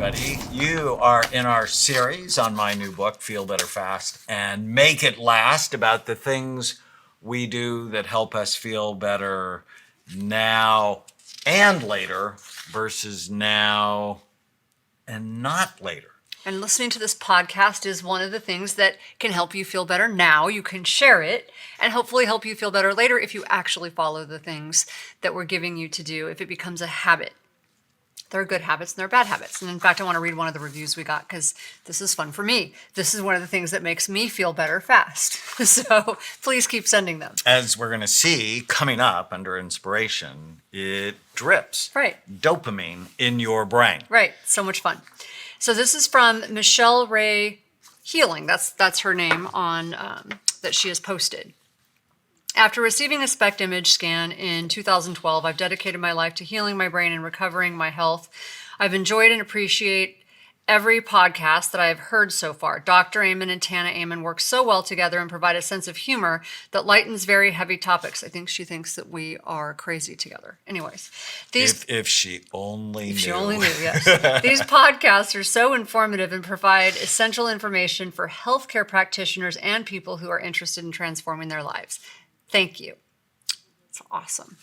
everybody. You are in our series on my new book, Feel Better Fast and Make It Last, about the things we do that help us feel better now and later versus now and not later. And listening to this podcast is one of the things that can help you feel better now. You can share it and hopefully help you feel better later if you actually follow the things that we're giving you to do, if it becomes a habit. There are good habits and there are bad habits. And in fact, I want to read one of the reviews we got because this is fun for me. This is one of the things that makes me feel better fast. So please keep sending them. As we're going to see coming up under inspiration, it drips dopamine in your brain. Right. So much fun. So this is from Michelle Ray Healing. That's her name on that she has posted. After receiving a SPECT image scan in 2012, I've dedicated my life to healing my brain and recovering my health. I've enjoyed and appreciate every podcast that I've heard so far. Dr. Amen and Tana Amen work so well together and provide a sense of humor that lightens very heavy topics. I think she thinks that we are crazy together. Anyways, if she only knew. If she only knew, yes. These podcasts are so informative and provide essential information for healthcare practitioners and people who are interested in transforming their lives. Thank you. It's awesome.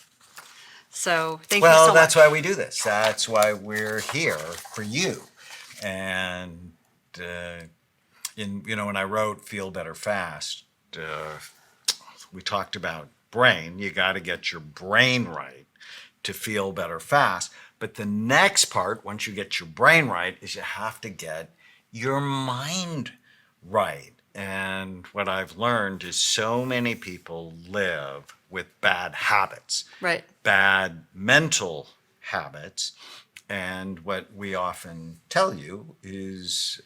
So thank you so much. Well, that's why we do this. That's why we're here for you. And, when I wrote Feel Better Fast, we talked about brain. You got to get your brain right to feel better fast. But the next part, once you get your brain right, is you have to get your mind right. And what I've learned is so many people live with bad habits, bad mental habits. And what we often tell you is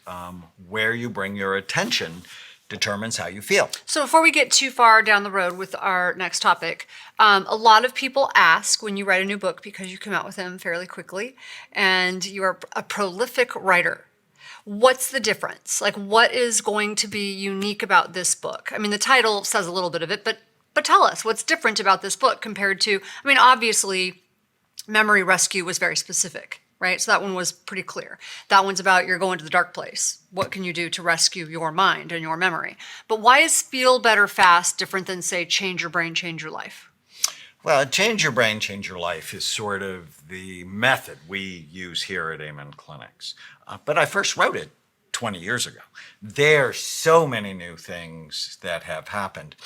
where you bring your attention determines how you feel. So before we get too far down the road with our next topic, a lot of people ask when you write a new book, because you come out with them fairly quickly, and you're a prolific writer. What's the difference? Like, what is going to be unique about this book? I mean, the title says a little bit of it, but tell us what's different about this book compared to, obviously, Memory Rescue was very specific, right? So that one was pretty clear. That one's about you're going to the dark place. What can you do to rescue your mind and your memory? But why is Feel Better Fast different than, say, Change Your Brain, Change Your Life? Well, Change Your Brain, Change Your Life is sort of the method we use here at Amen Clinics. But I first wrote it 20 years ago. There are so many new things that have happened.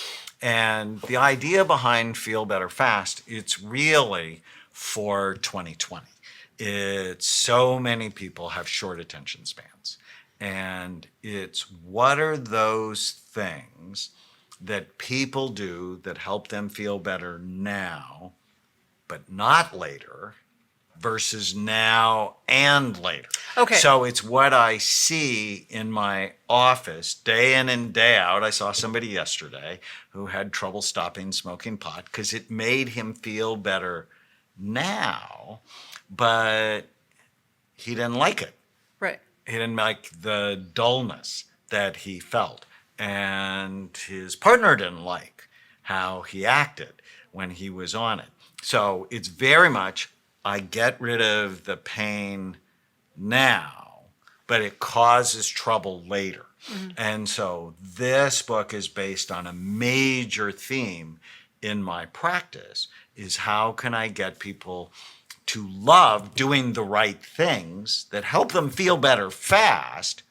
And the idea behind Feel Better Fast, it's really for 2020. It's so many people have short attention spans. And it's what are those things that people do that help them feel better now, but not later, versus now and later. Okay. So it's what I see in my office day in and day out. I saw somebody yesterday who had trouble stopping smoking pot because it made him feel better now, but he didn't like it. Right. He didn't like the dullness that he felt. And his partner didn't like how he acted when he was on it. So it's very much, I get rid of the pain now, but it causes trouble later. Mm-hmm. And so this book is based on a major theme in my practice, is how can I get people to love doing the right things that help them feel better fast,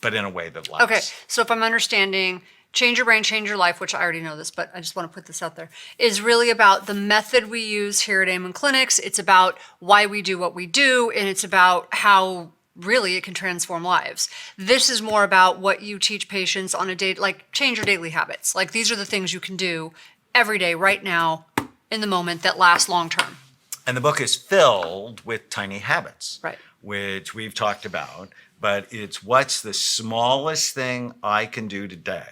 but in a way that lasts. Okay, so if I'm understanding, Change Your Brain, Change Your Life, which I already know this, but I just want to put this out there, is really about the method we use here at Amen Clinics. It's about why we do what we do, and it's about how really it can transform lives. This is more about what you teach patients on a day, like change your daily habits. Like these are the things you can do every day, right now, in the moment, that last long term. And the book is filled with tiny habits, right, which we've talked about. But it's what's the smallest thing I can do today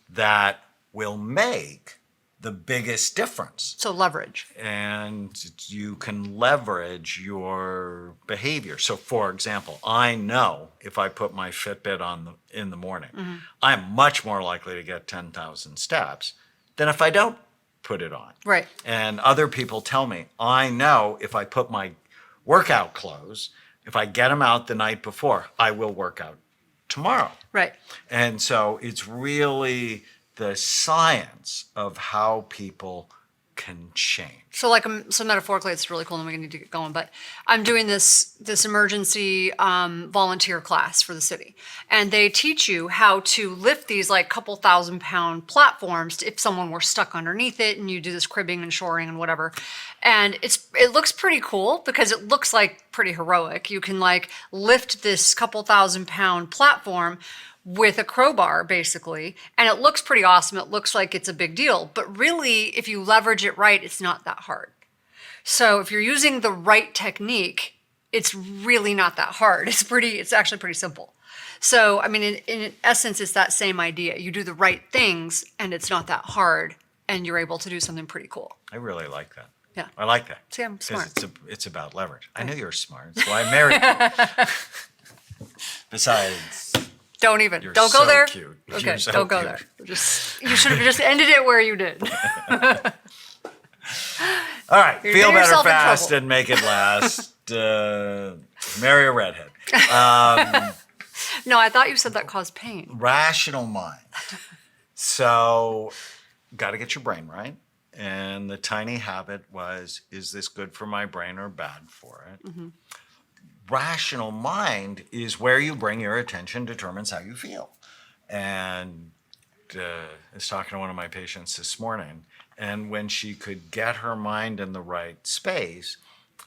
that will make the biggest difference. So leverage. And you can leverage your behavior. So for example, I know if I put my Fitbit on in the morning, mm-hmm. I'm much more likely to get 10,000 steps than if I don't put it on. Right. And other people tell me, I know if I put my workout clothes If I get them out the night before, I will work out tomorrow. Right. And so it's really the science of how people can change. So like, so metaphorically, it's really cool, and we need to get going. But I'm doing this emergency volunteer class for the city, and they teach you how to lift these like couple 1,000-pound platforms if someone were stuck underneath it, and you do this cribbing and shoring and whatever. And it looks pretty cool because it looks like pretty heroic. You can like lift this couple 1,000-pound platform with a crowbar, basically, and it looks pretty awesome. It looks like it's a big deal, but really, if you leverage it right, it's not that hard. So if you're using the right technique, it's really not that hard. It's actually pretty simple. So, I mean, in essence, it's that same idea. You do the right things, and it's not that hard, and you're able to do something pretty cool. I really like that. Yeah. I like that. See, I'm smart. It's about leverage. I knew you were smart. That's why I married you. Besides, Don't even. you're Don't so go there. cute. Okay, You're so don't go cute. there. You should have just ended it where you did. All right. You're Feel getting better yourself in fast trouble. and make it last. Marry a redhead. No, I thought you said that caused pain. Rational mind. So, got to get your brain right. And the tiny habit was, is this good for my brain or bad for it? Mm-hmm. Rational mind is where you bring your attention determines how you feel. And I was talking to one of my patients this morning, and when she could get her mind in the right space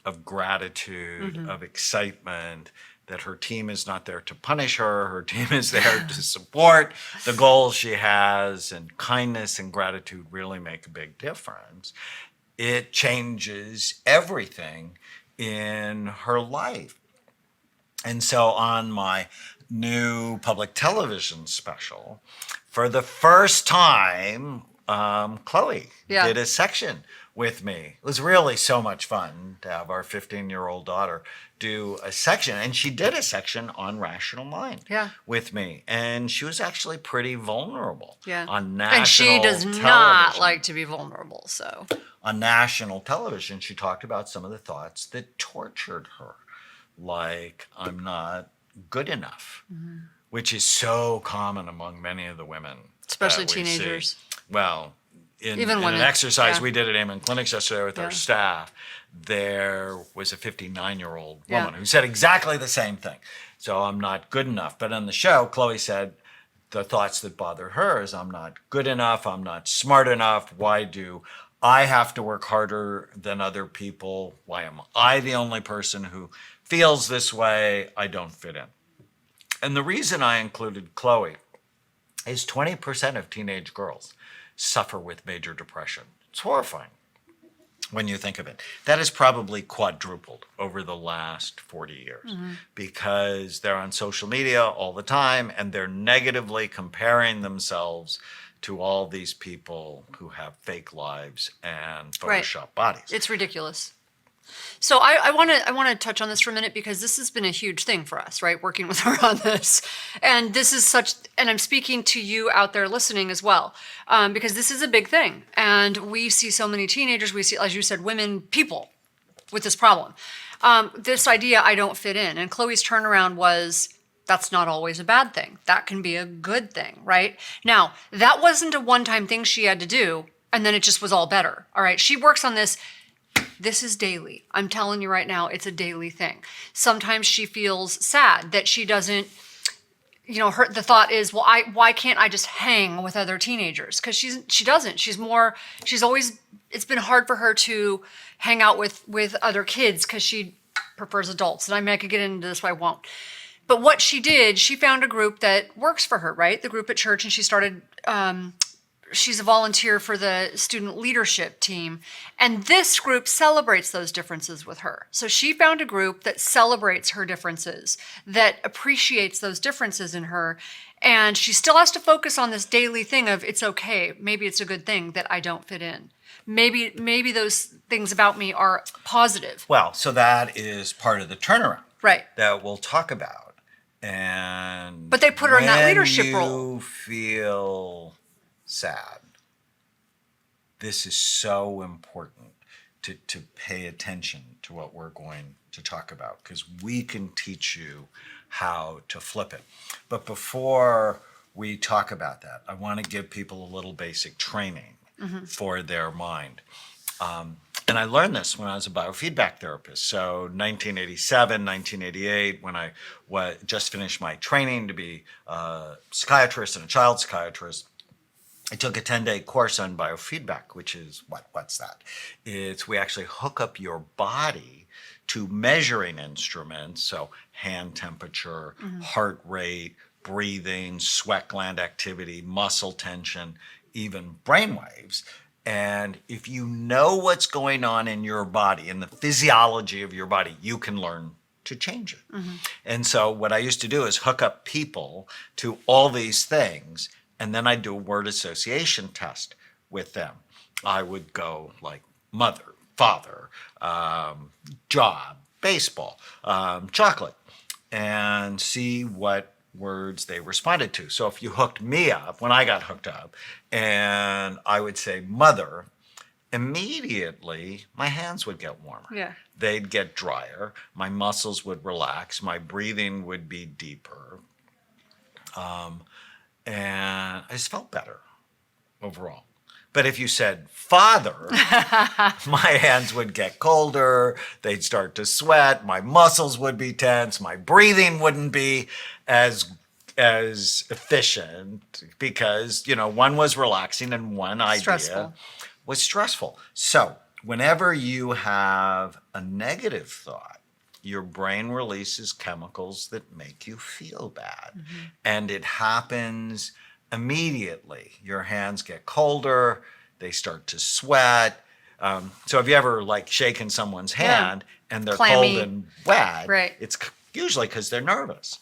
of gratitude, mm-hmm. of excitement, that her team is not there to punish her, her team is there to support the goals she has, and kindness and gratitude really make a big difference. It changes everything in her life. And so on my new public television special, for the first time, Chloe did a section with me. It was really so much fun to have our 15-year-old daughter do a section. And she did a section on rational mind with me. And she was actually pretty vulnerable on national television. And she does not like to be vulnerable, so. On national television, she talked about some of the thoughts that tortured her. Like, I'm not good enough, mm-hmm. which is so common among many of the women. Especially teenagers. Well, in women. An exercise we did at Amen Clinics yesterday with our staff, there was a 59-year-old woman who said exactly the same thing. So I'm not good enough. But on the show, Chloe said the thoughts that bother her is, I'm not good enough, I'm not smart enough, why do I have to work harder than other people? Why am I the only person who feels this way? I don't fit in. And the reason I included Chloe is 20% of teenage girls suffer with major depression. It's horrifying when you think of it. That has probably quadrupled over the last 40 years because they're on social media all the time and they're negatively comparing themselves to all these people who have fake lives and Photoshop bodies. It's ridiculous. So I want to touch on this for a minute because this has been a huge thing for us, right? Working with her on this, and this is and I'm speaking to you out there listening as well, because this is a big thing, and we see so many teenagers. We see, as you said, people with this problem. This idea, I don't fit in, and Chloe's turnaround was, that's not always a bad thing. That can be a good thing, right? Now, that wasn't a one-time thing she had to do, and then it just was all better. All right, she works on this. This is daily. I'm telling you right now, it's a daily thing. Sometimes she feels sad that she doesn't, the thought is, well, why can't I just hang with other teenagers? Because she doesn't. It's been hard for her to hang out with other kids because she prefers adults. And I could get into this, but I won't. But what she did, she found a group that works for her, right? The group at church, and she started, she's a volunteer for the student leadership team. And this group celebrates those differences with her. So she found a group that celebrates her differences, that appreciates those differences in her. And she still has to focus on this daily thing of, it's okay, maybe it's a good thing that I don't fit in. Maybe those things about me are positive. Well, so that is part of the turnaround. Right. That we'll talk about. But they put her in that leadership role. When you feel sad, this is so important to pay attention to what we're going to talk about, because we can teach you how to flip it. But before we talk about that, I want to give people a little basic training for their mind. And I learned this when I was a biofeedback therapist. So 1987, 1988, when I just finished my training to be a psychiatrist and a child psychiatrist, I took a 10-day course on biofeedback, which is what's that? It's we actually hook up your body to measuring instruments, so hand temperature, heart rate, breathing, sweat gland activity, muscle tension, even brain waves. And if you know what's going on in your body, in the physiology of your body, you can learn to change it. And so what I used to do is hook up people to all these things, and then I'd do a word association test with them. I would go like mother, father, job, baseball, chocolate, and see what words they responded to. So if you hooked me up, when I got hooked up, and I would say mother, immediately my hands would get warmer. Yeah. They'd get drier. My muscles would relax. My breathing would be deeper. And I just felt better overall. But if you said father, my hands would get colder, they'd start to sweat, my muscles would be tense, my breathing wouldn't be as efficient, because, one was relaxing and one idea was stressful. So whenever you have a negative thought, your brain releases chemicals that make you feel bad. And it happens immediately. Your hands get colder, they start to sweat. So have you ever shaken someone's hand and they're clammy, cold and wet? Right. It's usually because they're nervous.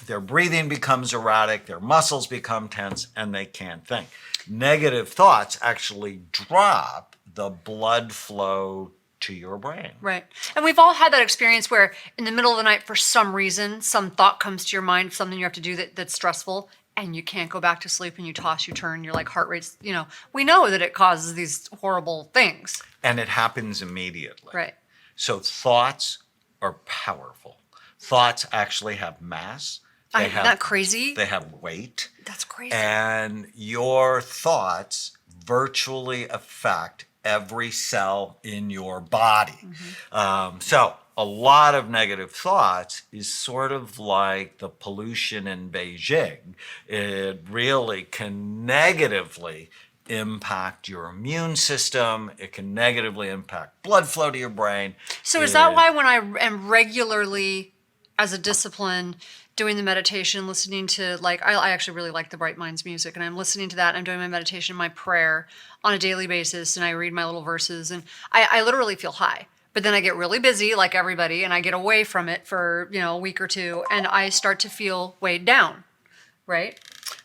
Their breathing becomes erratic, their muscles become tense, and they can't think. Negative thoughts actually drop the blood flow to your brain. Right. And we've all had that experience where in the middle of the night, for some reason, some thought comes to your mind, something you have to do that's stressful, and you can't go back to sleep, and you toss, you turn, your heart rate's, we know that it causes these horrible things. And it happens immediately. Right. So thoughts are powerful. Thoughts actually have mass. Isn't that crazy? They have weight. That's crazy. And your thoughts virtually affect every cell in your body. So a lot of negative thoughts is sort of like the pollution in Beijing. It really can negatively impact your immune system. It can negatively impact blood flow to your brain. So is that why when I am regularly, as a discipline, doing the meditation, listening to I actually really like the Bright Minds music, and I'm listening to that, and I'm doing my meditation, my prayer on a daily basis, and I read my little verses, and I literally feel high. But then I get really busy like everybody, and I get away from it for, a week or two, and I start to feel weighed down, right?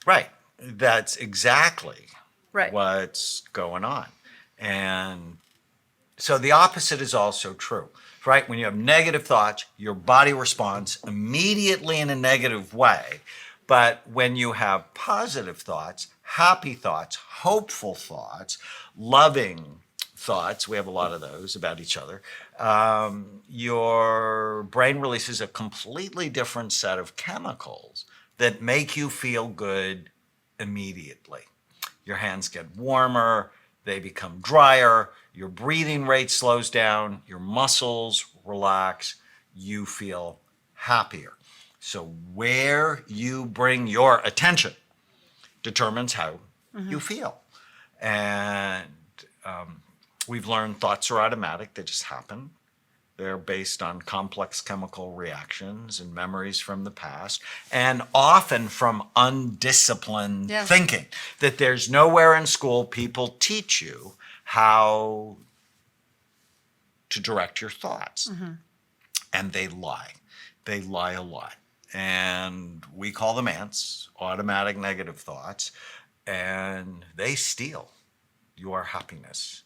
Right. That's exactly Right. what's going on. And so the opposite is also true. Right? When you have negative thoughts, your body responds immediately in a negative way. But when you have positive thoughts, happy thoughts, hopeful thoughts, loving thoughts, we have a lot of those about each other, your brain releases a completely different set of chemicals that make you feel good immediately. Your hands get warmer, they become drier, your breathing rate slows down, your muscles relax, you feel happier. So where you bring your attention determines how you feel. And we've learned thoughts are automatic, they just happen. They're based on complex chemical reactions and memories from the past, and often from undisciplined thinking. That there's nowhere in school people teach you how to direct your thoughts. And they lie. They lie a lot. And we call them ants, automatic negative thoughts, and they steal your happiness.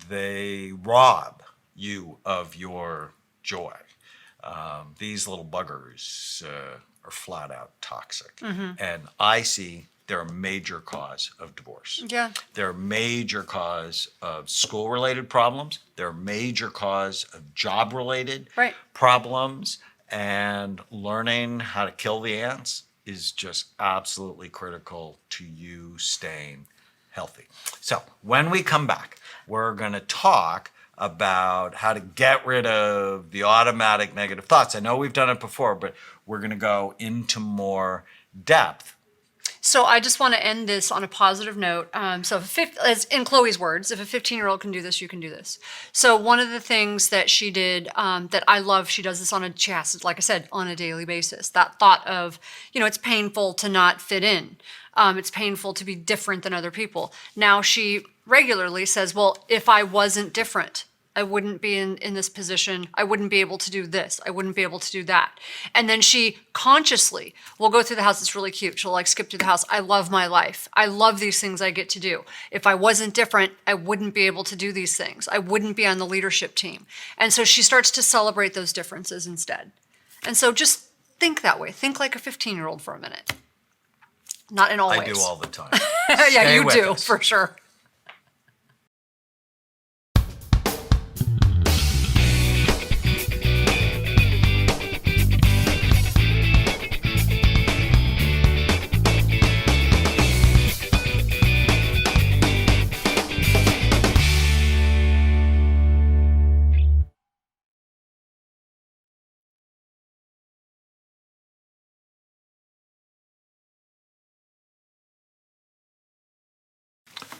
They rob you of your joy. These little buggers are flat out toxic. And I see they're a major cause of divorce. Yeah. They're a major cause of school-related problems. They're a major cause of job-related Right. problems. And learning how to kill the ants is just absolutely critical to you staying healthy. So when we come back, we're going to talk about how to get rid of the automatic negative thoughts. I know we've done it before, but we're going to go into more depth. So I just want to end this on a positive note. So as in Chloe's words, if a 15-year-old can do this, you can do this. So one of the things that she did that I love, she does this she has to, like I said, on a daily basis. That thought of, it's painful to not fit in. It's painful to be different than other people. Now she regularly says, well, if I wasn't different, I wouldn't be in this position. I wouldn't be able to do this. I wouldn't be able to do that. And then she consciously will go through the house. It's really cute. She'll skip through the house. I love my life. I love these things I get to do. If I wasn't different, I wouldn't be able to do these things. I wouldn't be on the leadership team. And so she starts to celebrate those differences instead. And so just think that way. Think like a 15-year-old for a minute. Not in all ways. I do all the time. Yeah, Stay you with do, us. for sure.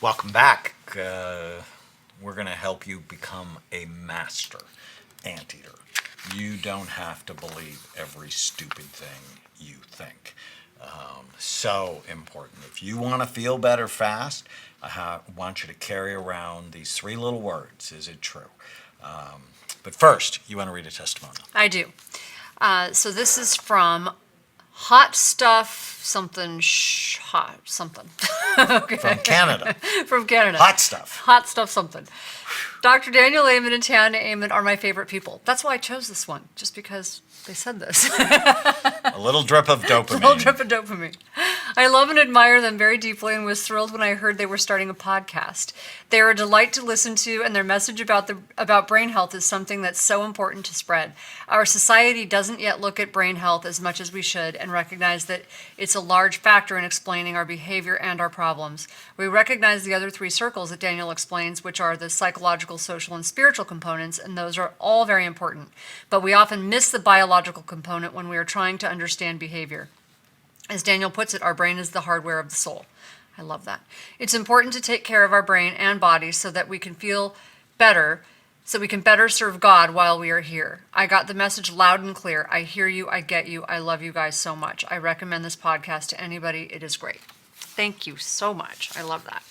Welcome back. We're going to help you become a master anteater. You don't have to believe every stupid thing you think. So important. If you want to feel better fast, I want you to carry around these 3 little words. Is it true? But first, you want to read a testimonial. I do. So this is from Hot Stuff something hot something. Okay. From Canada. From Canada. Hot stuff. Hot stuff something. Dr. Daniel Amen and Tana Amen are my favorite people. That's why I chose this one, just because they said this. A little drip of dopamine. A little drip of dopamine. I love and admire them very deeply and was thrilled when I heard they were starting a podcast. They are a delight to listen to, and their message about brain health is something that's so important to spread. Our society doesn't yet look at brain health as much as we should and recognize that it's a large factor in explaining our behavior and our problems. We recognize the other 3 circles that Daniel explains, which are the psychological, social, and spiritual components, and those are all very important. But we often miss the biological component when we are trying to understand behavior. As Daniel puts it, our brain is the hardware of the soul. I love that. It's important to take care of our brain and body so that we can feel better, so we can better serve God while we are here. I got the message loud and clear. I hear you. I get you. I love you guys so much. I recommend this podcast to anybody. It is great. Thank you so much. I love that.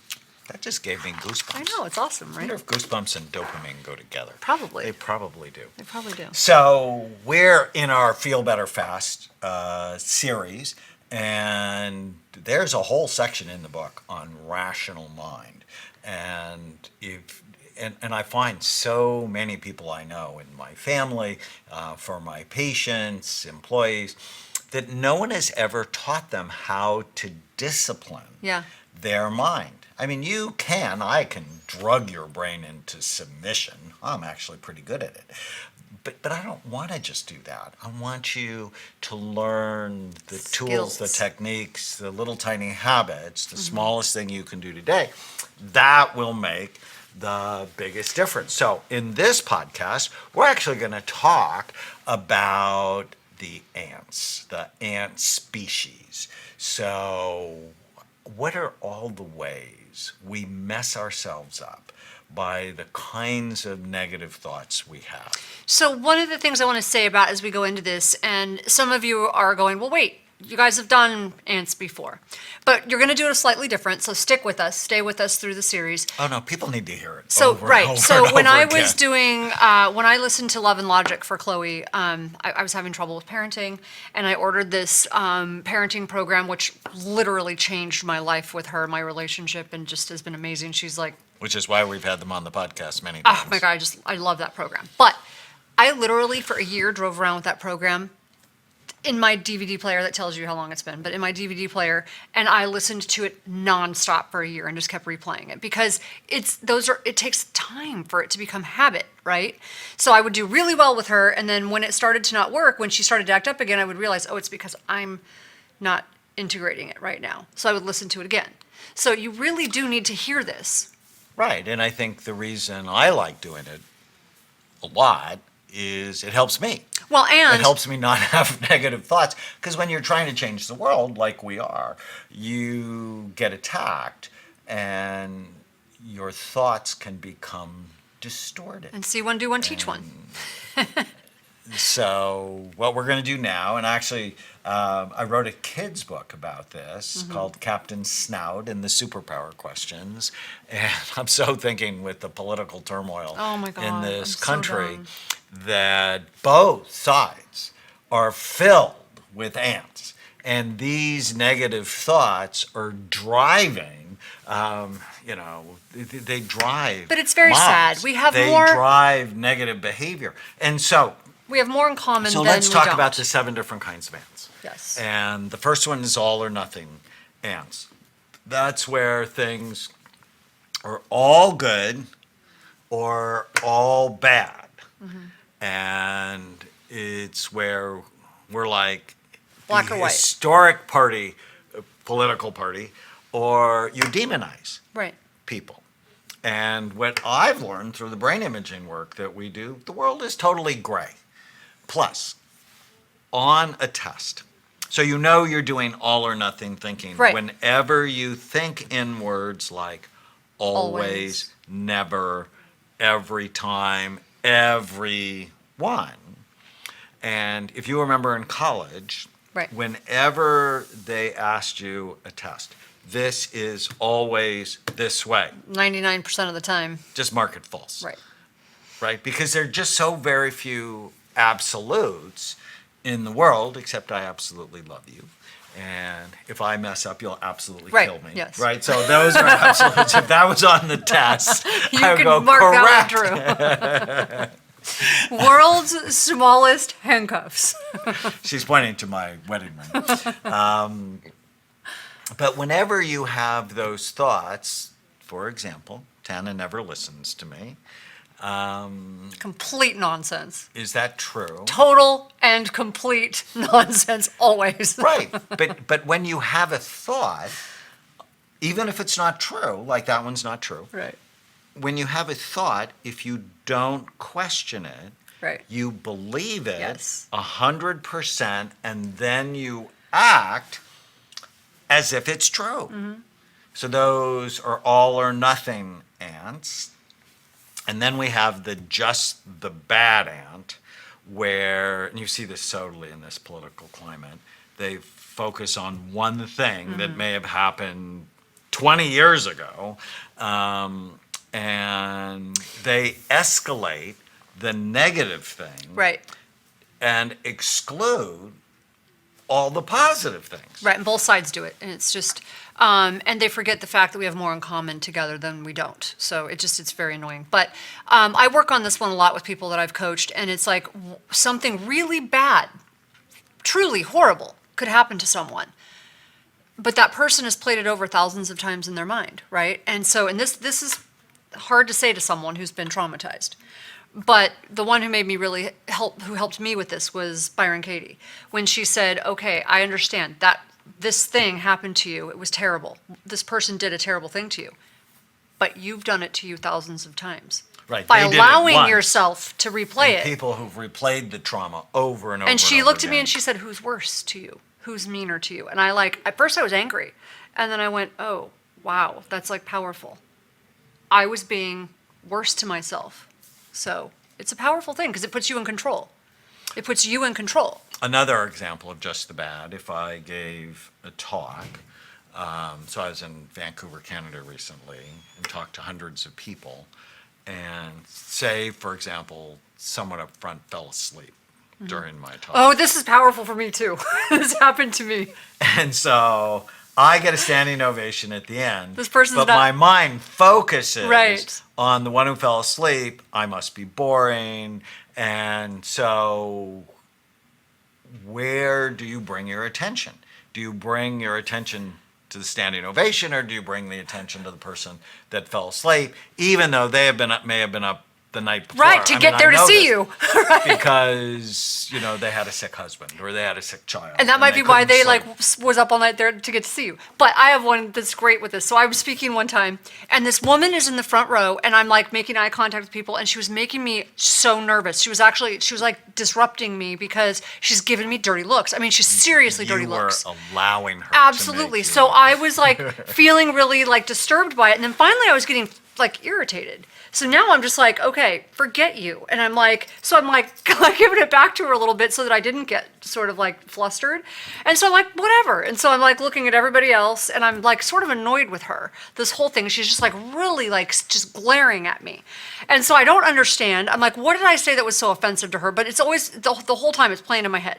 That just gave me goosebumps. I know. It's awesome, I right? wonder if goosebumps and dopamine go together. Probably. They probably do. They probably do. So we're in our Feel Better Fast series, and there's a whole section in the book on rational mind. And I find so many people I know in my family, for my patients, employees, that no one has ever taught them how to discipline their mind. I mean, I can drug your brain into submission. I'm actually pretty good at it. But I don't want to just do that. I want you to learn the tools, the techniques, the little tiny habits, the smallest thing you can do today. That will make the biggest difference. So in this podcast, we're actually going to talk about the ants, the ant species. So what are all the ways we mess ourselves up by the kinds of negative thoughts we have? So one of the things I want to say about as we go into this, and some of you are going, well, wait, you guys have done ants before, but you're going to do it slightly different. So stick with us, stay with us through the series. Oh no, people need to hear it. So over right. and over So and when over I again. was doing, when I listened to Love and Logic for Chloe, I was having trouble with parenting, and I ordered this parenting program, which literally changed my life with her, my relationship, and just has been amazing. She's like, Which is why we've had them on the podcast many times. oh my God, I love that program. But I literally for a year drove around with that program. in my DVD player. That tells you how long it's been, but in my DVD player, and I listened to it nonstop for a year and just kept replaying it because it takes time for it to become habit, right? So I would do really well with her, and then when it started to not work, when she started to act up again, I would realize, oh, it's because I'm not integrating it right now. So I would listen to it again. So you really do need to hear this. Right. And I think the reason I like doing it a lot is it helps me. Well, and it helps me not have negative thoughts. Because when you're trying to change the world like we are, you get attacked and your thoughts can become distorted. And see one, do one, teach one. So what we're going to do now, and actually I wrote a kid's book about this called Captain Snout and the Superpower Questions. And I'm so thinking with the political turmoil Oh my God, in this I'm so country done. that both sides are filled with ants. And these negative thoughts are driving, they drive. But it's very mobs. sad. We have they more- drive negative behavior. And so We have more in common so than let's we talk don't. about the 7 different kinds of ants. Yes. And the first one is all or nothing ants. That's where things are all good or all bad. And it's where we're like Black the or white. historic party, political party, or you demonize Right. people. And what I've learned through the brain imaging work that we do, the world is totally gray. Plus, on a test, so you know you're doing all or nothing thinking. Right. Whenever you think in words like always, never, every time, everyone. And if you remember in college, Right. whenever they asked you a test, this is always this way. 99% of the time. Just mark it false. Right. Right? Because there are just so very few absolutes in the world, except I absolutely love you. And if I mess up, you'll absolutely Right, kill me. yes. Right? So those are absolutes. If that was on the test, You I would can go, mark correct. that one true. World's smallest handcuffs. She's pointing to my wedding ring. But whenever you have those thoughts, for example, Tana never listens to me. Complete nonsense. Is that true? Total and complete nonsense always. Right. But when you have a thought, even if it's not true, like that one's not true, Right. when you have a thought, if you don't question it, Right. you believe it Yes. 100%, and then you act as if it's true. So those are all or nothing ants. And then we have just the bad ant, where, and you see this totally in this political climate, they focus on one thing that may have happened 20 years ago, and they escalate the negative thing Right. and exclude all the positive things. Right. And both sides do it. And it's just, and they forget the fact that we have more in common together than we don't. So it's very annoying. But I work on this one a lot with people that I've coached, and it's like something really bad, truly horrible could happen to someone. But that person has played it over thousands of times in their mind, right? And so, and this is hard to say to someone who's been traumatized. But the one who made me really who helped me with this was Byron Katie. When she said, okay, I understand that this thing happened to you. It was terrible. This person did a terrible thing to you. But you've done it to you thousands of times. Right. By They did it allowing once. yourself to replay And it. people who've replayed the trauma over and over And she over looked at me again. and she said, who's worse to you? Who's meaner to you? And at first I was angry. And then I went, oh, wow, that's like powerful. I was being worse to myself. So it's a powerful thing because it puts you in control. It puts you in control. Another example of just the bad, if I gave a talk, so I was in Vancouver, Canada recently, and talked to hundreds of people, and say, for example, someone up front fell asleep during my talk. Oh, this is powerful for me too. This happened to me. And so I get a standing ovation at the end. This person's but not- my mind focuses Right. on the one who fell asleep. I must be boring. And so where do you bring your attention? Do you bring your attention to the standing ovation, or do you bring the attention to the person that fell asleep, even though they may have been up the night before? Right, to get there to see you. Right. Because, they had a sick husband or they had a sick child. And that might be why they couldn't sleep. was up all night there to get to see you. But I have one that's great with this. So I was speaking one time, and this woman is in the front row, and I'm like making eye contact with people, and she was making me so nervous. She was like disrupting me because she's giving me dirty looks. I mean, she's seriously dirty looks. You were allowing her. Absolutely. To make So I was like feeling really like disturbed by it, and then finally I was getting like irritated. So now I'm just like, okay, forget you. And I'm like giving it back to her a little bit so that I didn't get sort of like flustered. And so I'm like, whatever. And so I'm like looking at everybody else, and I'm like sort of annoyed with her. This whole thing, she's just like really like just glaring at me. And so I don't understand. I'm like, what did I say that was so offensive to her? But it's always, the whole time it's playing in my head.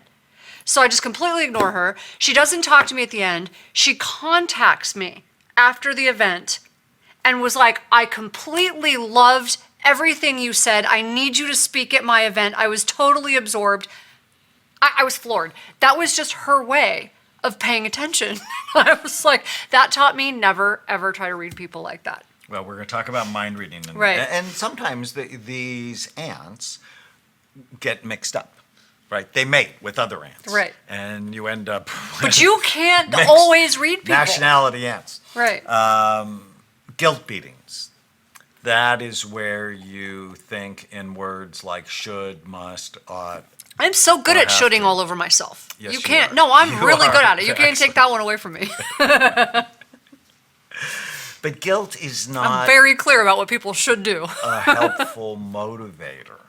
So I just completely ignore her. She doesn't talk to me at the end. She contacts me after the event and was like, I completely loved everything you said. I need you to speak at my event. I was totally absorbed. I was floored. That was just her way of paying attention. I was like, that taught me never, ever try to read people like that. Well, we're going to talk about mind reading. Right. And sometimes these ants get mixed up. Right, they mate with other ants. Right. And you end up But you can't always read people. Nationality ants. Right. Guilt beatings. That is where you think in words like should, must, ought. I'm so good or at have shooting to. all over myself. Yes, you you can't. are. No, I'm You really are. good at it. You can't take that one away from me. But guilt is not I'm very clear about what people should do. a helpful motivator.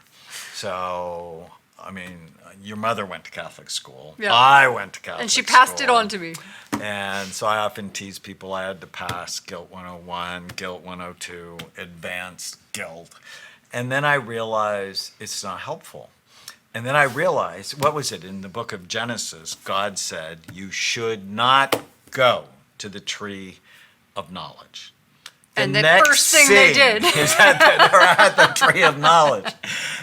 So, I mean, your mother went to Catholic school. Yeah. I went to Catholic school. And she passed it on to me. And so I often tease people I had to pass Guilt 101, Guilt 102, Advanced Guilt. And then I realized it's not helpful. And then I realized, what was it? In the book of Genesis, God said, you should not go to the tree of knowledge. And the first thing they did is that they're at the tree of knowledge.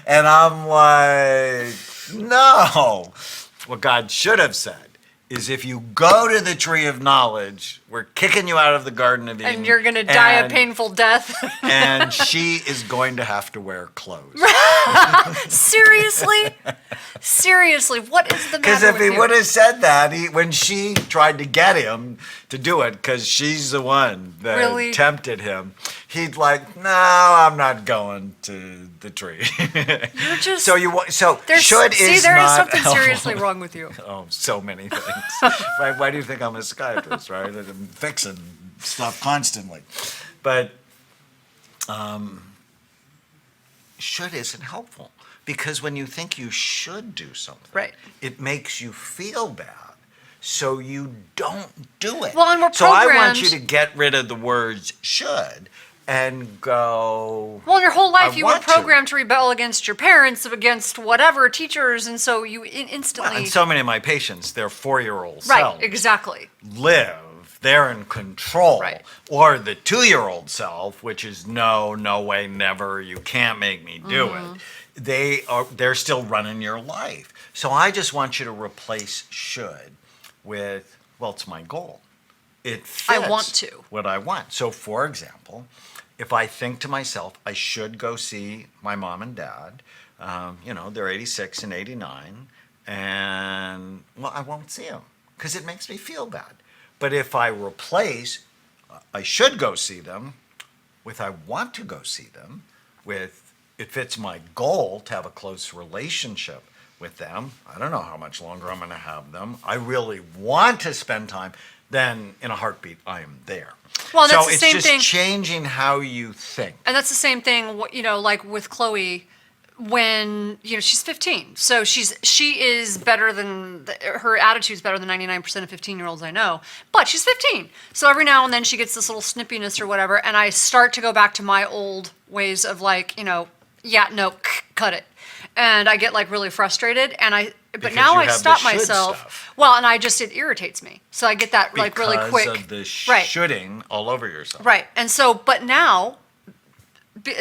And I'm like, no. What God should have said is if you go to the tree of knowledge, we're kicking you out of the Garden of Eden. And you're going to die a painful death. And she is going to have to wear clothes. Seriously? Seriously, what is the matter Because if with he you? would have said that, when she tried to get him to do it, because she's the one that Really? tempted him, he'd like, no, I'm not going to the tree. You're just... So should see, is there is not something helpful. seriously wrong with you. Oh, so many things. Right? Why do you think I'm a psychiatrist, right? I'm fixing stuff constantly. But should isn't helpful. Because when you think you should do something, Right. it makes you feel bad. So you don't do it. Well, and we're so I want programmed- you to get rid of the words should and go, Well, your whole life I you were want to. programmed to rebel against your parents, against whatever, teachers, and so you instantly... and so many of my patients, their 4-year-old right, selves exactly. live, they're in control. Right. Or the 2-year-old self, which is no way, never, you can't make me do Mm-hmm. it. They're still running your life. So I just want you to replace should with, well, it's my goal. It fits I want to. what I want. So for example, if I think to myself, I should go see my mom and dad, they're 86 and 89, and well, I won't see them because it makes me feel bad. But if I replace, I should go see them with I want to go see them, with it fits my goal to have a close relationship with them. I don't know how much longer I'm going to have them. I really want to spend time. Then in a heartbeat, I am there. Well, that's so the it's same just thing. changing how you think. And that's the same thing, like with Chloe, when she's 15, so she is better than her attitude's better than 99% of 15-year-olds I know, but she's 15, so every now and then she gets this little snippiness or whatever, and I start to go back to my old ways of like, yeah, no, cut it, and I get like really frustrated, but Because now you I have stop the should myself. stuff. Well, and it irritates me, so I get that like really quick. Because of the Right. shoulding all over yourself. Right. And so, but now,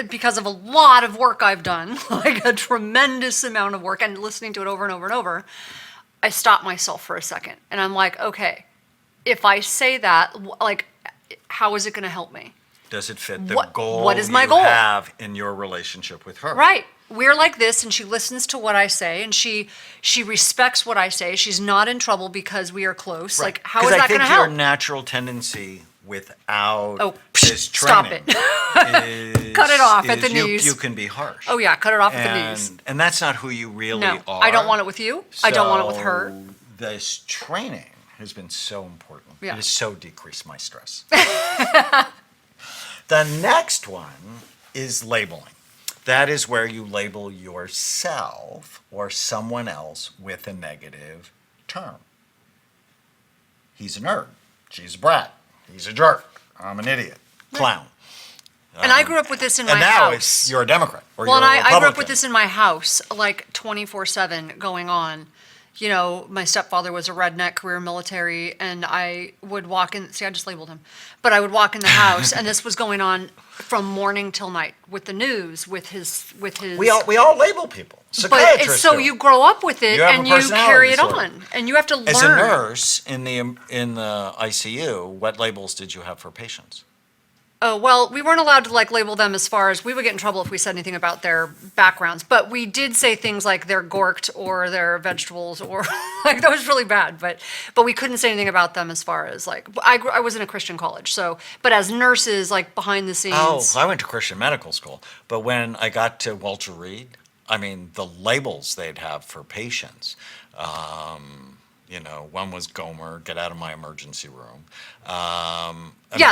because of a lot of work I've done, like a tremendous amount of work and listening to it over and over and over, I stop myself for a second and I'm like, okay, if I say that, like, how is it going to help me? Does it fit the What- goal what is my you goal? have in your relationship with her? Right. We're like this, and she listens to what I say, and she respects what I say. She's not in trouble because we are close. Right. Like, how is that going to I think help? your natural tendency without Oh, this stop training it. Cut it off at the knees. You can be harsh. Oh yeah, cut it off at the knees. And that's not who you really No, are. I don't want it with you. I don't want it with her. So this training has been so important. Yeah. It has so decreased my stress. The next one is labeling. That is where you label yourself or someone else with a negative term. He's a nerd. She's a brat. He's a jerk. I'm an idiot. Clown. And I grew up with this in my And now house. you're a Democrat or Well, you're and a I Republican. grew up with this in my house, like 24/7 going on. You know, my stepfather was a redneck, career military, and I would walk in. See, I just labeled him, but I would walk in the house, and this was going on from morning till night with the news, with his. We all label people. But Psychiatrists it's so do. you grow up with it You have a and you personality carry it disorder. on, and you have to learn. As a nurse in the ICU, what labels did you have for patients? Oh, well, we weren't allowed to like label them as far as we would get in trouble if we said anything about their backgrounds. But we did say things like they're gorked or they're vegetables or like that was really bad. But we couldn't say anything about them as far as like I was in a Christian college. So, but as nurses, like behind the scenes. Oh, I went to Christian medical school. But when I got to Walter Reed, I mean, the labels they'd have for patients. You know, one was Gomer, get out of my emergency room.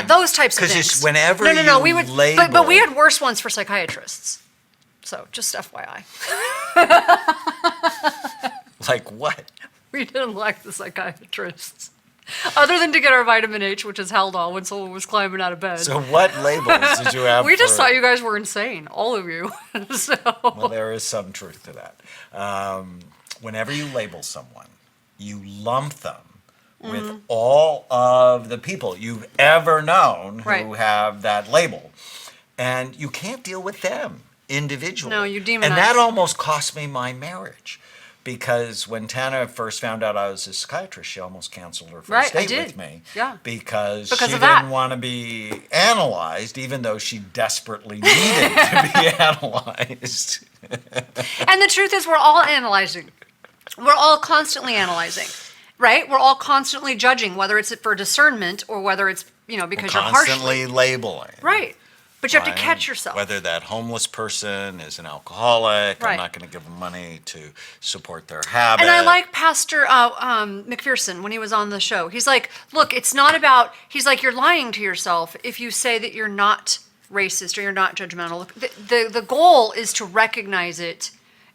Those types of Because things. it's whenever no, you we would, label. but we had worse ones for psychiatrists. So just FYI, Like what? we didn't like the psychiatrists. Other than to get our vitamin H, which is Haldol when someone was climbing out of bed. So what labels did you have We just for- thought you guys were insane, all of you. So Well, there is some truth to that. Whenever you label someone, you lump them with Mm-hmm. all of the people you've ever known who Right. have that label. And you can't deal with them individually. No, you demonize. And that almost cost me my marriage. Because when Tana first found out I was a psychiatrist, she almost canceled her first Right, I date did. with me. Yeah. Because Because she of that. didn't want to be analyzed, even though she desperately needed to be analyzed. and the truth is we're all analyzing. We're all constantly analyzing. Right? We're all constantly judging, whether it's for discernment or whether it's, because you're Constantly harshly. labeling. Right. But you have to right? catch yourself. Whether that homeless person is an alcoholic, Right. I'm not going to give them money to support their habit. And I like Pastor McPherson when he was on the show. He's like, look, it's not about, he's like, you're lying to yourself if you say that you're not racist or you're not judgmental. The goal is to recognize it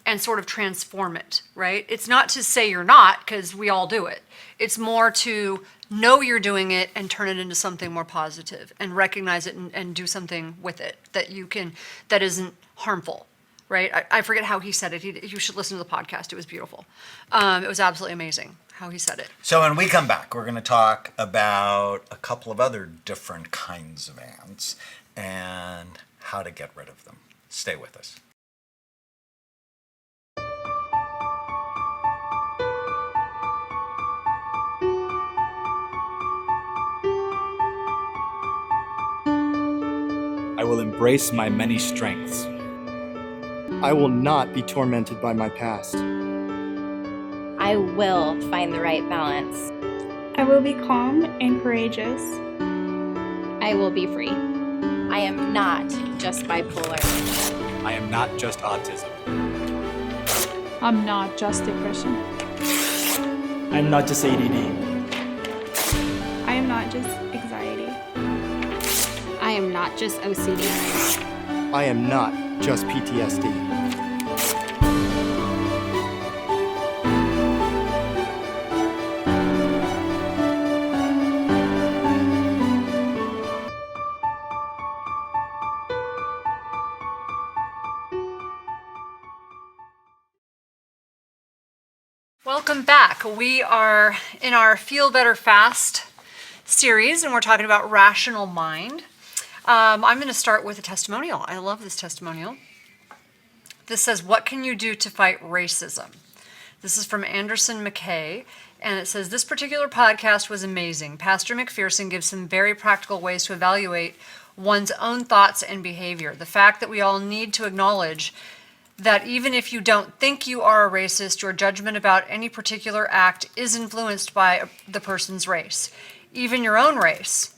and sort of transform it, right? It's not to say you're not, because we all do it. It's more to know you're doing it and turn it into something more positive and recognize it and do something with it that isn't harmful, right? I forget how he said it. You should listen to the podcast. It was beautiful. It was absolutely amazing how he said it. So when we come back, we're going to talk about a couple of other different kinds of ants and how to get rid of them. Stay with us. I will embrace my many strengths. I will not be tormented by my past. I will find the right balance. I will be calm and courageous. I will be free. I am not just bipolar. I am not just autism. I'm not just depression. I'm not just ADD. I am not just anxiety. I am not just OCD. I am not just PTSD. Welcome back. We are in our Feel Better Fast series, and we're talking about rational mind. I'm going to start with a testimonial. I love this testimonial. This says, what can you do to fight racism? This is from Anderson McKay, and it says, "This particular podcast was amazing. Pastor McPherson gives some very practical ways to evaluate one's own thoughts and behavior. The fact that we all need to acknowledge that even if you don't think you are a racist, your judgment about any particular act is influenced by the person's race, even your own race.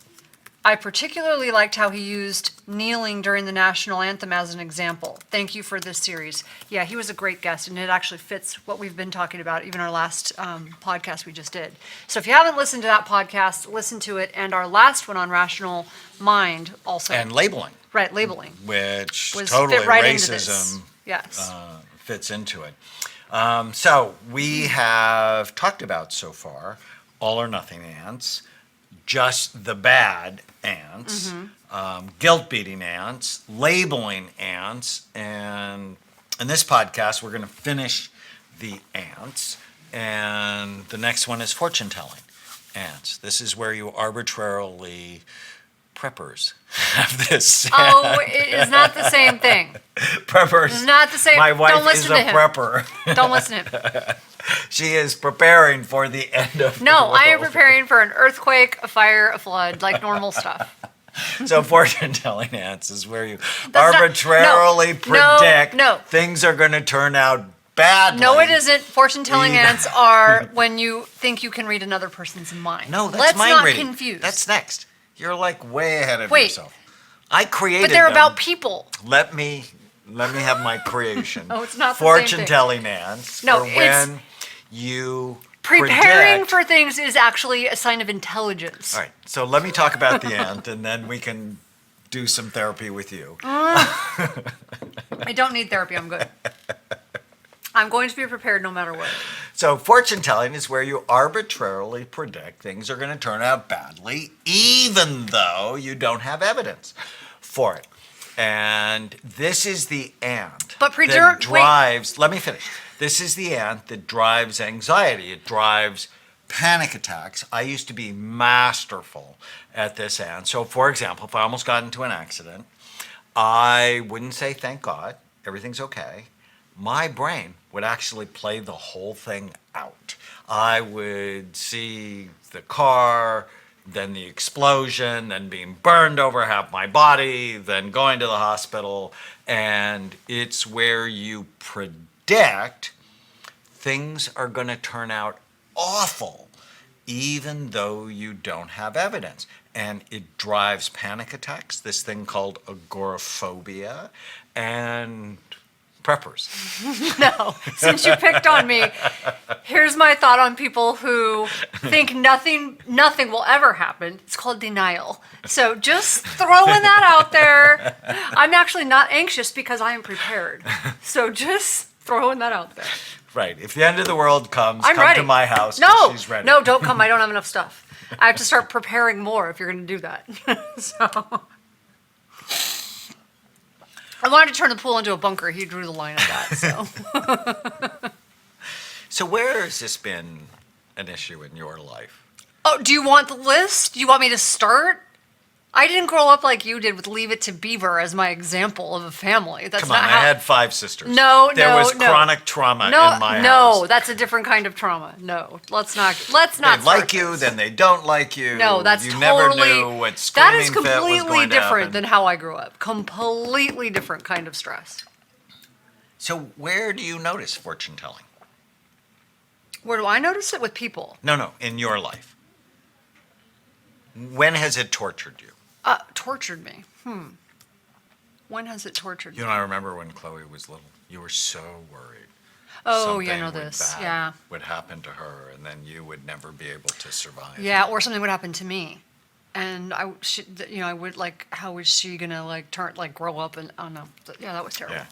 I particularly liked how he used kneeling during the national anthem as an example. Thank you for this series." Yeah, he was a great guest, and it actually fits what we've been talking about, even our last podcast we just did. So if you haven't listened to that podcast, listen to it, and our last one on rational mind also. And labeling, Right, labeling. which Was totally fit right into this. racism Yes. fits into it. So we have talked about so far all or nothing ants, just the bad ants, guilt-beating ants, labeling ants, and in this podcast we're going to finish the ants, and the next one is fortune-telling ants. This is where you arbitrarily preppers have this. Oh, it is not the same thing. Preppers. It's not the same. My wife Don't listen is to a him. prepper. Don't listen to him. She is preparing for the end of the No, I am world. preparing for an earthquake, a fire, a flood, like normal stuff. So fortune-telling ants is where you That's not- arbitrarily no, predict no. things are going to turn out badly. No, it isn't. Fortune-telling Yeah. ants are when you think you can read another person's mind. No, that's Let's mind not reading. confuse. That's next. You're like way ahead of Wait. yourself. I created but they're them. about people. Let me have my creation. Oh, it's not the same thing. Fortune-telling ants. No, for it's- when you Preparing predict. for things is actually a sign of intelligence. All right, so let me talk about the ant, and then we can do some therapy with you. I don't need therapy. I'm good. I'm going to be prepared no matter what. So fortune telling is where you arbitrarily predict things are going to turn out badly, even though you don't have evidence for it. And this is the ant But that drives. Let me finish. This is the ant that drives anxiety. It drives panic attacks. I used to be masterful at this ant. So, for example, if I almost got into an accident, I wouldn't say thank God, everything's okay. My brain would actually play the whole thing out. I would see the car, then the explosion, then being burned over half my body, then going to the hospital. And it's where you predict things are going to turn out awful, even though you don't have evidence. And it drives panic attacks, this thing called agoraphobia, and preppers. No, since you picked on me, here's my thought on people who think nothing will ever happen. It's called denial. So just throwing that out there. I'm actually not anxious because I am prepared. So just throwing that out there. Right. If the end of the world comes, I'm come ready. to my house. 'Cause No, she's ready. no, don't come. I don't have enough stuff. I have to start preparing more if you're going to do that. So I wanted to turn the pool into a bunker. He drew the line at that. So. So where has this been an issue in your life? Oh, do you want the list? Do you want me to start? I didn't grow up like you did with Leave It to Beaver as my example of a family. That's Come on, not I how. had 5 sisters. No, There no, was no. chronic trauma in No, my no, house. that's a different kind of trauma. No, let's not. They start like you, this. then they don't like you. No, that's you totally. never knew what That screaming is fit was completely going to different happen. than how I grew up. Completely different kind of stress. So where do you notice fortune telling? Where do I notice it with people? No, in your life. When has it tortured you? Tortured me. When has it tortured me? You know, I remember when Chloe was little, you were so worried. Oh, yeah, I something know this. bad Yeah. would happen to her, and then you would never be able to survive. Yeah, or something would happen to me. And I would like, how was she gonna grow up and, oh no, yeah, that was terrible. Yeah.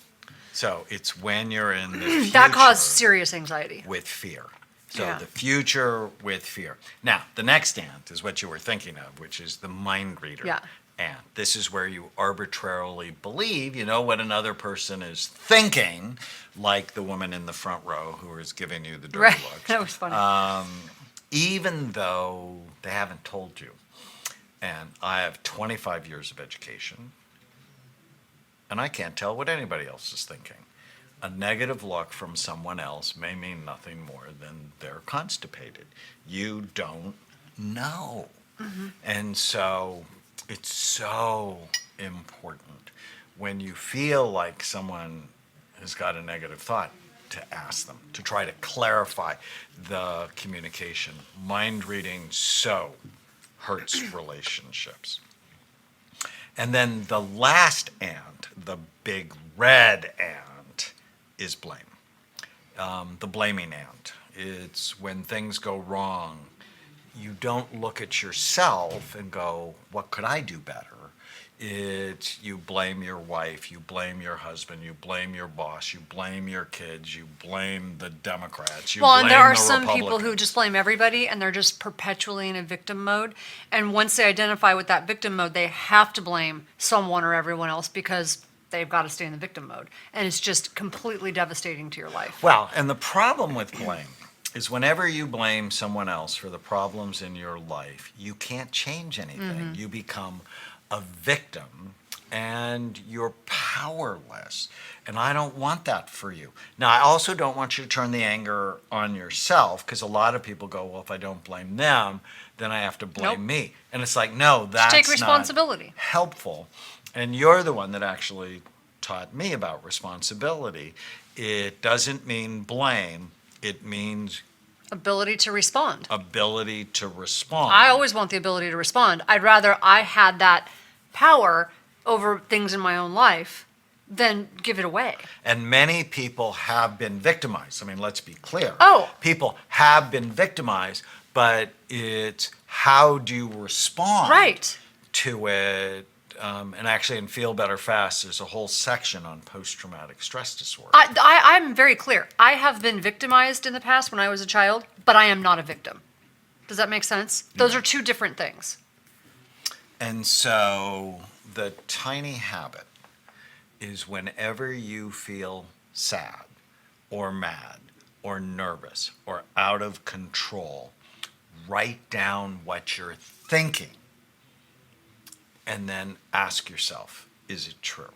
So it's when you're in the future That caused serious anxiety. with fear. So Yeah. the future with fear. Now, the next ant is what you were thinking of, which is the mind reader Yeah. ant. This is where you arbitrarily believe, you know, what another person is thinking, like the woman in the front row who is giving you the dirty Right, looks. that was funny. Even though they haven't told you. And I have 25 years of education, and I can't tell what anybody else is thinking. a negative look from someone else may mean nothing more than they're constipated. You don't know. And so it's so important when you feel like someone has got a negative thought to ask them, to try to clarify the communication. Mind reading so hurts relationships. And then the last ant, the big red ant, is blame. The blaming ant. It's when things go wrong, you don't look at yourself and go, what could I do better? It's you blame your wife, you blame your husband, you blame your boss, you blame your kids, you blame the Democrats, you Well, blame and there are the some people who Republicans. just blame everybody and they're just perpetually in a victim mode. And once they identify with that victim mode, they have to blame someone or everyone else because they've got to stay in the victim mode. And it's just completely devastating to your life. Well, and the problem with blame is whenever you blame someone else for the problems in your life, you can't change anything. You become a victim and you're powerless. And I don't want that for you. Now, I also don't want you to turn the anger on yourself because a lot of people go, well, if I don't blame them, then I have to blame Nope. me. And it's like, no, that's take not responsibility. helpful. And you're the one that actually taught me about responsibility. It doesn't mean blame. It means Ability to respond. ability to respond. I always want the ability to respond. I'd rather I had that power over things in my own life than give it away. And many people have been victimized. I mean, let's be clear. Oh. People have been victimized, but it's how do you respond Right. to it? And actually in Feel Better Fast, there's a whole section on post-traumatic stress disorder. I'm very clear. I have been victimized in the past when I was a child, but I am not a victim. Does that make sense? Those are two different things. And so the tiny habit is whenever you feel sad or mad or nervous or out of control, write down what you're thinking and then ask yourself, is it true?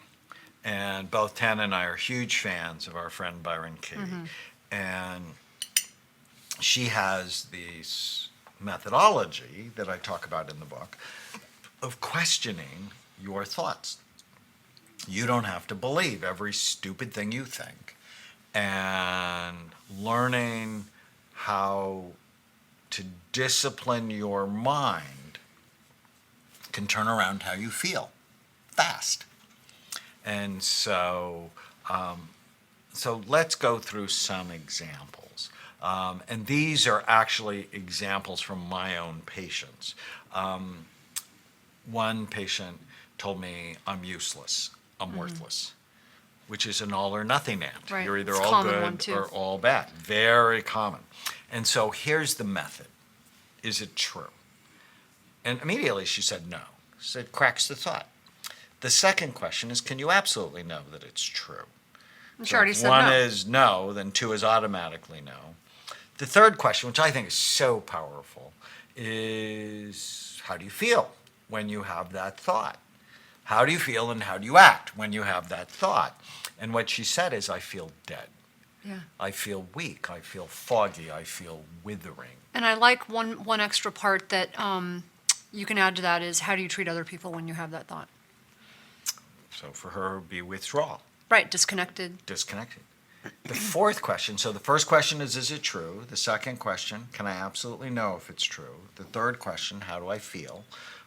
And both Tana and I are huge fans of our friend Byron Katie. And she has this methodology that I talk about in the book of questioning your thoughts. You don't have to believe every stupid thing you think. And learning how to discipline your mind can turn around how you feel fast. And so let's go through some examples. And these are actually examples from my own patients. One patient told me, I'm useless, I'm worthless, which is an all or nothing ant. Right. You're either It's a all common one, good too. or all bad. Very common. And so here's the method. Is it true? And immediately she said no. She said, cracks the thought. The second question is, can you absolutely know that it's true? She already if said one no. is no, then two is automatically no. The third question, which I think is so powerful, is how do you feel when you have that thought? How do you feel and how do you act when you have that thought? And what she said is, I feel dead. Yeah. I feel weak. I feel foggy. I feel withering. And I like one extra part that you can add to that is how do you treat other people when you have that thought? So for her, it would be withdrawal. Right, disconnected. Disconnected. The fourth question, so the first question is it true? The second question, can I absolutely know if it's true? The third question, how do I feel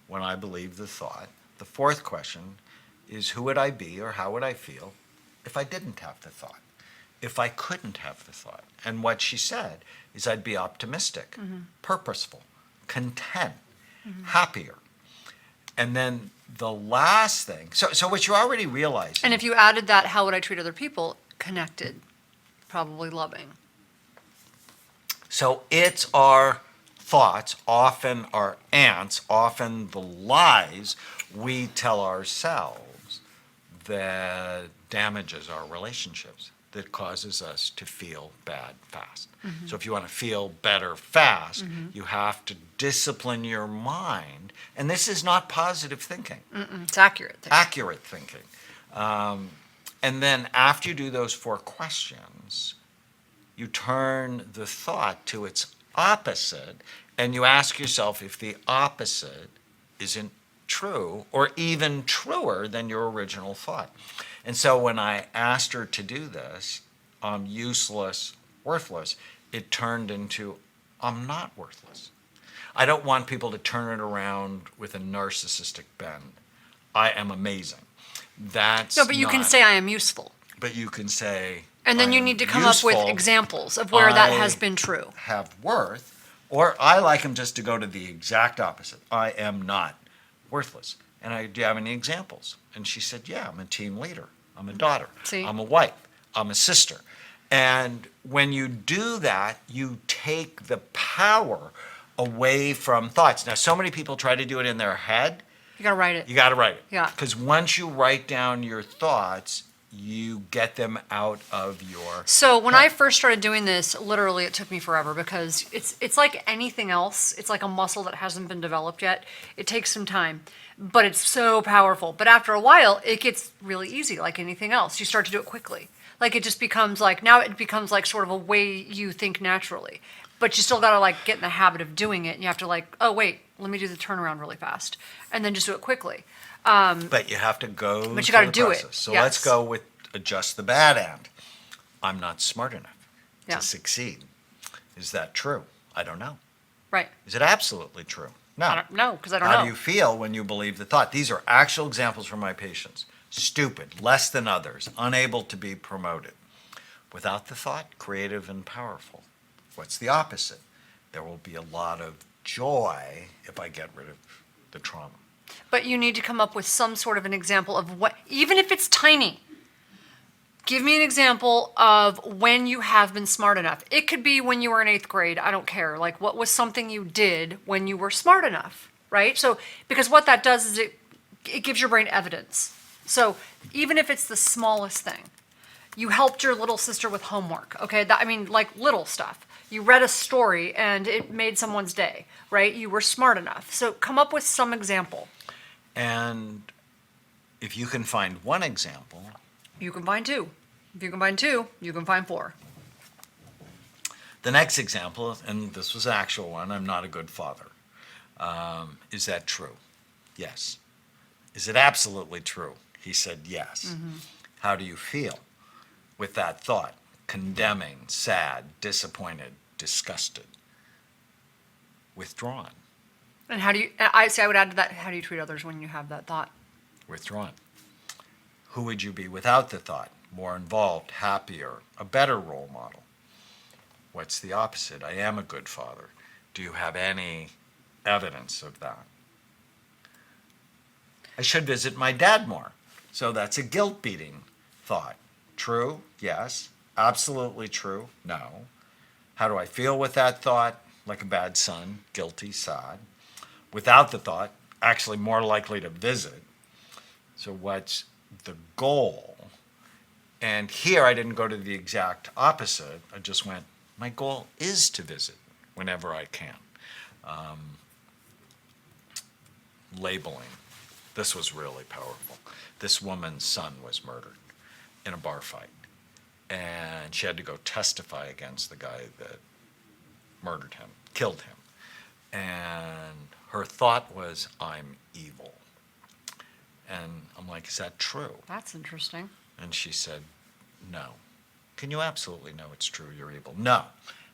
when I believe the thought? The fourth question is, who would I be or how would I feel if I didn't have the thought? If I couldn't have the thought? And what she said is I'd be optimistic, purposeful, content, happier. And then the last thing, so what you're already realizing. And if you added that, how would I treat other people? Connected, probably loving. So it's our thoughts, often our ants, often the lies we tell ourselves that damages our relationships, that causes us to feel bad fast. So if you want to feel better fast, you have to discipline your mind. And this is not positive thinking. It's accurate. Accurate thinking. And then after you do those 4 questions, you turn the thought to its opposite, and you ask yourself if the opposite isn't true or even truer than your original thought. And so when I asked her to do this, I'm useless, worthless, it turned into I'm not worthless. I don't want people to turn it around with a narcissistic bend. I am amazing. That's No, but you can not- say I am useful. But you can say And then I you am need to come up with useful, examples of where that has I been true. have worth, or I like him just to go to the exact opposite. I am not worthless. And do you have any examples? And she said, yeah, I'm a team leader. I'm a daughter. See? I'm a wife. I'm a sister. And when you do that, you take the power away from thoughts. Now, so many people try to do it in their head. You got to write it. You got to write it. Yeah. Because once you write down your thoughts, you get them out of your So when I first started doing this, literally it took me forever because it's like anything else. It's like a muscle that hasn't been developed yet. It takes some time, but it's so powerful. But after a while, it gets really easy, like anything else. You start to do it quickly. Like it just becomes like, now it becomes like sort of a way you think naturally. But you still got to like get in the habit of doing it. And you have to like, oh wait, let me do the turnaround really fast. And then just do it quickly. But you have to go But you through gotta the do it, process. So yes. let's go with adjust the bad end. I'm not smart enough Yeah. to succeed. Is that true? I don't know. Right. Is it absolutely true? No. I don't know because I don't How know. do you feel when you believe the thought? These are actual examples from my patients. Stupid, less than others, unable to be promoted. Without the thought, creative and powerful. What's the opposite? There will be a lot of joy if I get rid of the trauma. But you need to come up with some sort of an example of what, even if it's tiny. Give me an example of when you have been smart enough. It could be when you were in 8th grade. I don't care. Like, what was something you did when you were smart enough, right? So, because what that does is it gives your brain evidence. So, even if it's the smallest thing, you helped your little sister with homework, okay? I mean, like little stuff. You read a story and it made someone's day, right? You were smart enough. So, come up with some example. And if you can find one example, You can find 2. If you can find 2, you can find 4. the next example, and this was an actual one, I'm not a good father. Is that true? Yes. Is it absolutely true? He said yes. How do you feel with that thought? Condemning, sad, disappointed, disgusted, withdrawn, And how do you, I say I would add to that, how do you treat others when you have that thought? withdrawn. Who would you be without the thought? More involved, happier, a better role model. What's the opposite? I am a good father. Do you have any evidence of that? I should visit my dad more. So that's a guilt-beating thought. True? Yes. Absolutely true? No. How do I feel with that thought? Like a bad son, guilty, sad. Without the thought, actually more likely to visit. So what's the goal? And here I didn't go to the exact opposite. I just went, my goal is to visit whenever I can. Labeling. This was really powerful. This woman's son was murdered in a bar fight. And she had to go testify against the guy that murdered him, killed him. And her thought was, I'm evil. And I'm like, is that true? That's interesting. And she said, no. Can you absolutely know it's true, you're evil? No.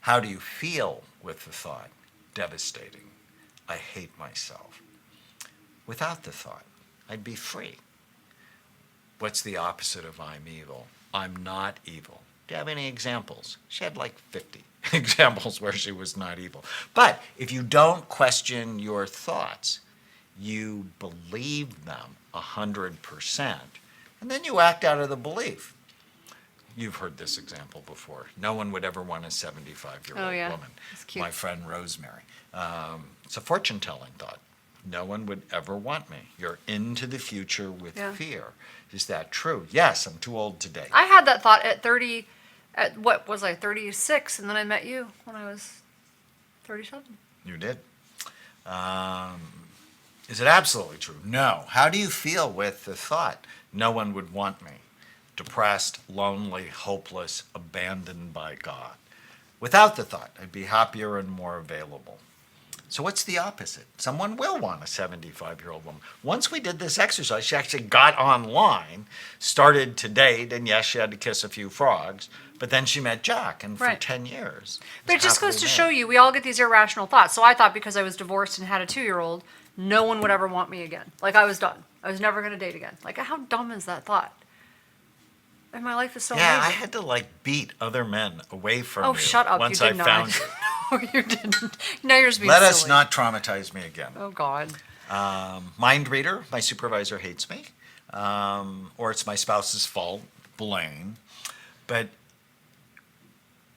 How do you feel with the thought? Devastating. I hate myself. Without the thought, I'd be free. What's the opposite of I'm evil? I'm not evil. Do you have any examples? She had like 50 examples where she was not evil. But if you don't question your thoughts, you believe them 100%, and then you act out of the belief. You've heard this example before. No one would ever want a 75-year-old Oh, yeah. woman. It's cute. My friend Rosemary. It's a fortune-telling thought. No one would ever want me. You're into the future with Yeah. fear. Is that true? Yes, I'm too old to date. I had that thought at 30, at what was I, 36, and then I met you when I was 37. You did. Is it absolutely true? No. How do you feel with the thought, no one would want me? depressed, lonely, hopeless, abandoned by God. Without the thought, I'd be happier and more available. So what's the opposite? Someone will want a 75-year-old woman. Once we did this exercise, she actually got online, started to date, and yes, she had to kiss a few frogs, but then she met Jack, and for Right. 10 years. But it just goes to show you, we all get these irrational thoughts. So I thought because I was divorced and had a 2-year-old, no one would ever want me again. Like I was done. I was never going to date again. Like how dumb is that thought? And my life is so Yeah, I amazing. had to beat other men away from Oh, you. shut up. Once You did I not. found you. No, you didn't. Now you're just being Let us silly. not traumatize me again. Oh, God. Mind reader, my supervisor hates me, or it's my spouse's fault, blame. But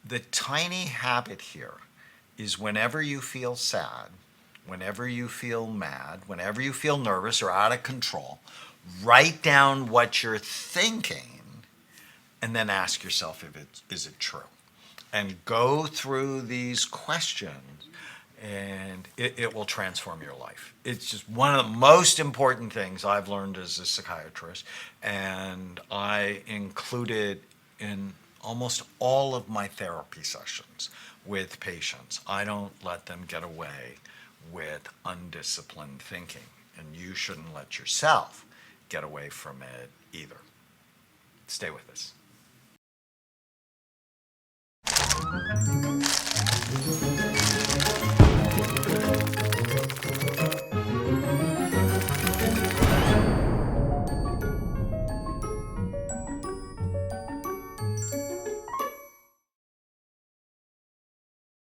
the tiny habit here is whenever you feel sad, whenever you feel mad, whenever you feel nervous or out of control, write down what you're thinking and then ask yourself is it true? And go through these questions and it will transform your life. It's just one of the most important things I've learned as a psychiatrist, and I include it in almost all of my therapy sessions with patients. I don't let them get away with undisciplined thinking, and you shouldn't let yourself get away from it either. Stay with us.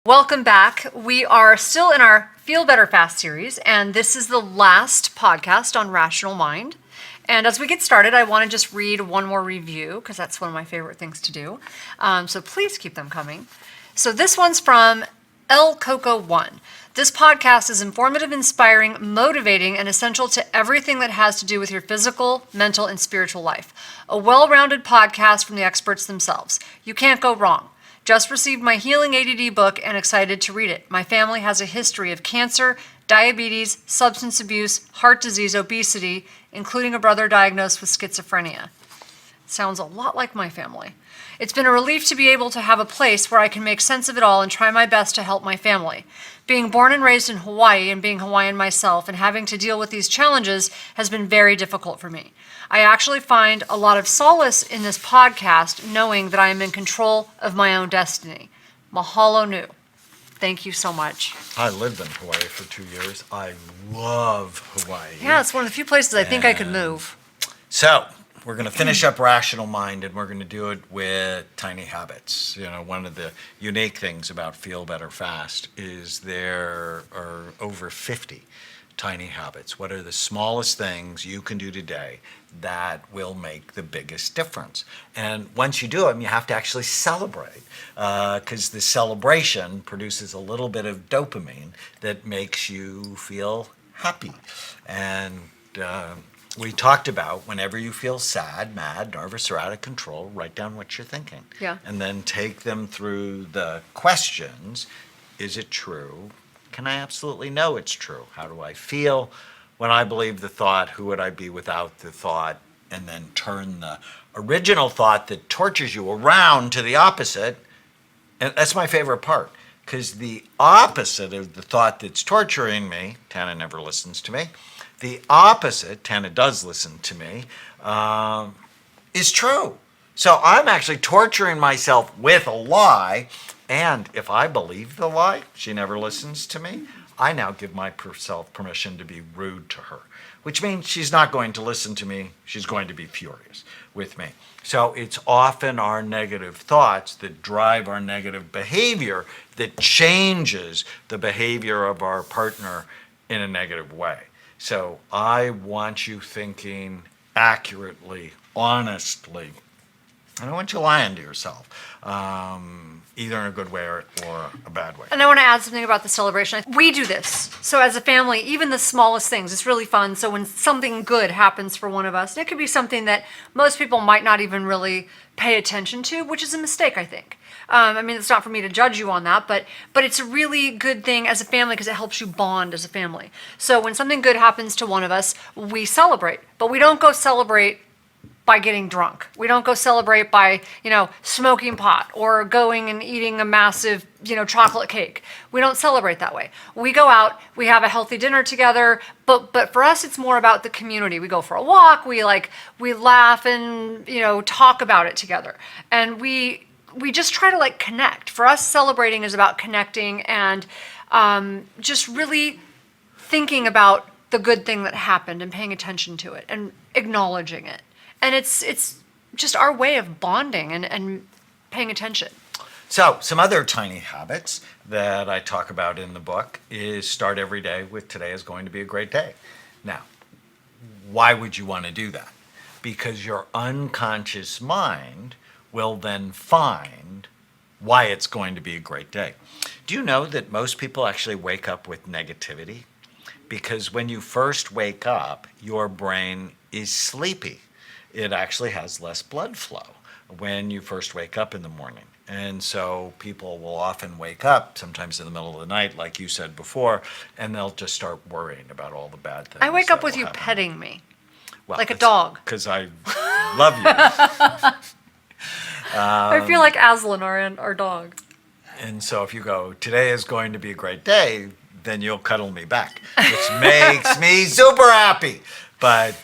Welcome back. We are still in our Feel Better Fast series, and this is the last podcast on rational mind. And as we get started, I want to just read one more review because that's one of my favorite things to do. So please keep them coming. So this one's from El Coco 1. This podcast is informative, inspiring, motivating, and essential to everything that has to do with your physical, mental, and spiritual life. A well-rounded podcast from the experts themselves. You can't go wrong. Just received my Healing ADD book and excited to read it. My family has a history of cancer, diabetes, substance abuse, heart disease, obesity, including a brother diagnosed with schizophrenia. Sounds a lot like my family. It's been a relief to be able to have a place where I can make sense of it all and try my best to help my family. Being born and raised in Hawaii and being Hawaiian myself and having to deal with these challenges has been very difficult for me. I actually find a lot of solace in this podcast knowing that I am in control of my own destiny. Mahalo nu. Thank you so much. I lived in Hawaii for 2 years. I love Hawaii. Yeah, it's one of the few places I think I could move. So we're going to finish up Rational Mind, and we're going to do it with tiny habits. You know, one of the unique things about Feel Better Fast is there are over 50 tiny habits. What are the smallest things you can do today that will make the biggest difference? And once you do them, you have to actually celebrate, because the celebration produces a little bit of dopamine that makes you feel happy. And we talked about whenever you feel sad, mad, nervous, or out of control, write down what you're thinking. Yeah. And then take them through the questions. Is it true? Can I absolutely know it's true? How do I feel when I believe the thought? Who would I be without the thought? And then turn the original thought that tortures you around to the opposite. And that's my favorite part, because the opposite of the thought that's torturing me, Tana never listens to me, the opposite, Tana does listen to me, is true. So I'm actually torturing myself with a lie. And if I believe the lie, she never listens to me, I now give myself permission to be rude to her, which means she's not going to listen to me. She's going to be furious with me. So it's often our negative thoughts that drive our negative behavior that changes the behavior of our partner in a negative way. So I want you thinking accurately, honestly. I don't want you lying to yourself, either in a good way or a bad way. And I want to add something about the celebration. We do this. So as a family, even the smallest things, it's really fun. So when something good happens for one of us, it could be something that most people might not even really pay attention to, which is a mistake, I think. I mean, it's not for me to judge you on that, but it's a really good thing as a family because it helps you bond as a family. So when something good happens to one of us, we celebrate. But we don't go celebrate by getting drunk. We don't go celebrate by, smoking pot or going and eating a massive, chocolate cake. We don't celebrate that way. We go out, we have a healthy dinner together, but for us it's more about the community. We go for a walk, we laugh and, talk about it together. And we just try to connect. For us, celebrating is about connecting and just really thinking about the good thing that happened and paying attention to it and acknowledging it. And it's just our way of bonding and paying attention. So, some other tiny habits that I talk about in the book is start every day with today is going to be a great day. Now, why would you want to do that? Because your unconscious mind will then find why it's going to be a great day. Do you know that most people actually wake up with negativity? Because when you first wake up, your brain is sleepy. It actually has less blood flow when you first wake up in the morning. And so people will often wake up, sometimes in the middle of the night, like you said before, and they'll just start worrying about all the bad things. I wake up that with will you happen. petting me. Well, like a dog. Because I love you. I feel like Aslan, our dog. And so if you go, today is going to be a great day, then you'll cuddle me back, which makes me super happy. But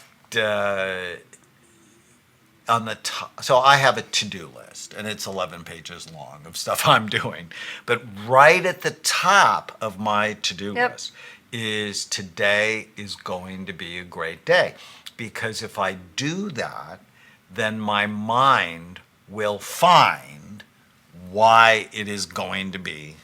on the top, so I have a to-do list, and it's 11 pages long of stuff I'm doing. But right at the top of my to-do list is today is going to be a great day. Because if I do that, then my mind will find why it is going to be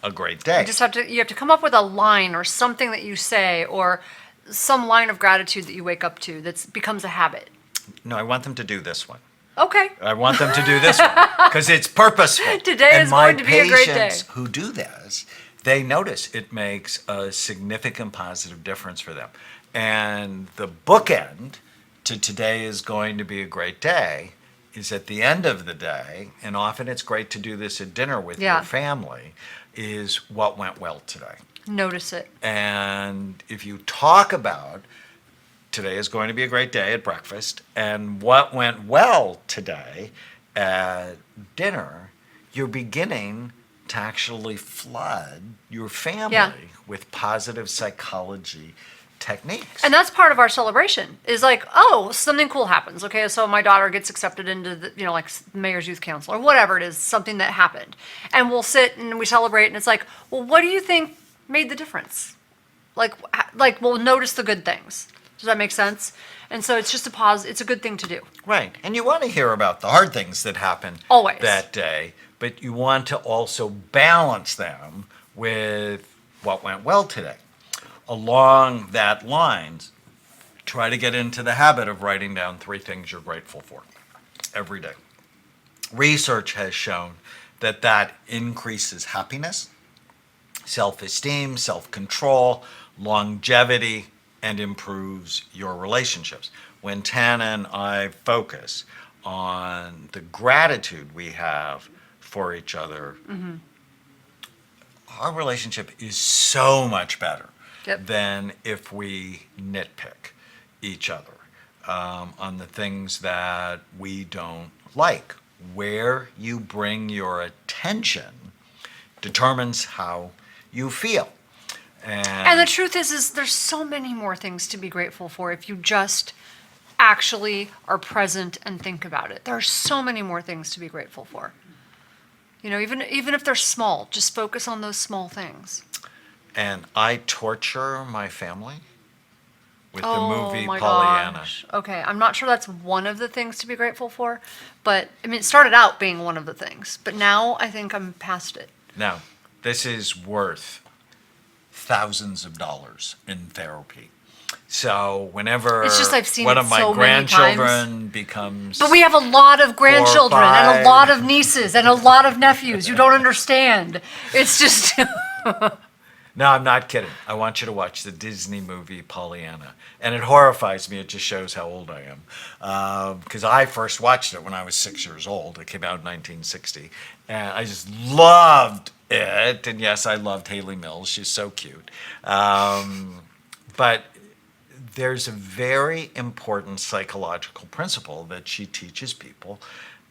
a great day. You have to come up with a line or something that you say or some line of gratitude that you wake up to that becomes a habit. No, I want them to do this one. Okay. I want them to do this one because it's purposeful. Today is going to be a great day. And my patients who do this, they notice it makes a significant positive difference for them. And the bookend to today is going to be a great day is at the end of the day, and often it's great to do this at dinner with your family, is what went well today. Notice it. And if you talk about today is going to be a great day at breakfast and what went well today at dinner, you're beginning to actually flood your family with positive psychology techniques. And that's part of our celebration is something cool happens. Okay, so my daughter gets accepted into the, Mayor's Youth Council or whatever it is, something that happened. And we'll sit and we celebrate and it's well, what do you think made the difference? We'll notice the good things. Does that make sense? And so it's just it's a good thing to do. Right. And you want to hear about the hard things that happen always that day, but you want to also balance them with what went well today. Along that lines, try to get into the habit of writing down 3 things you're grateful for every day. Research has shown that increases happiness, self-esteem, self-control, longevity, and improves your relationships. When Tana and I focus on the gratitude we have for each other, our relationship is so much better than if we nitpick each other on the things that we don't like. Where you bring your attention determines how you feel. And the truth is there's so many more things to be grateful for if you just actually are present and think about it. There are so many more things to be grateful for. Even if they're small, just focus on those small things. And I torture my family with the movie my Pollyanna. Gosh. Okay, I'm not sure that's one of the things to be grateful for, but it started out being one of the things, but now I think I'm past it. Now, this is worth thousands of dollars in therapy. So whenever It's just I've seen one it of my so many grandchildren becomes... But we have a lot of grandchildren and a 5. lot of nieces and a lot of nephews. You don't understand. It's just... No, I'm not kidding. I want you to watch the Disney movie Pollyanna. And it horrifies me. It just shows how old I am. Because I first watched it when I was 6 years old. It came out in 1960. And I just loved it. And yes, I loved Haley Mills. She's so cute. But there's a very important psychological principle that she teaches people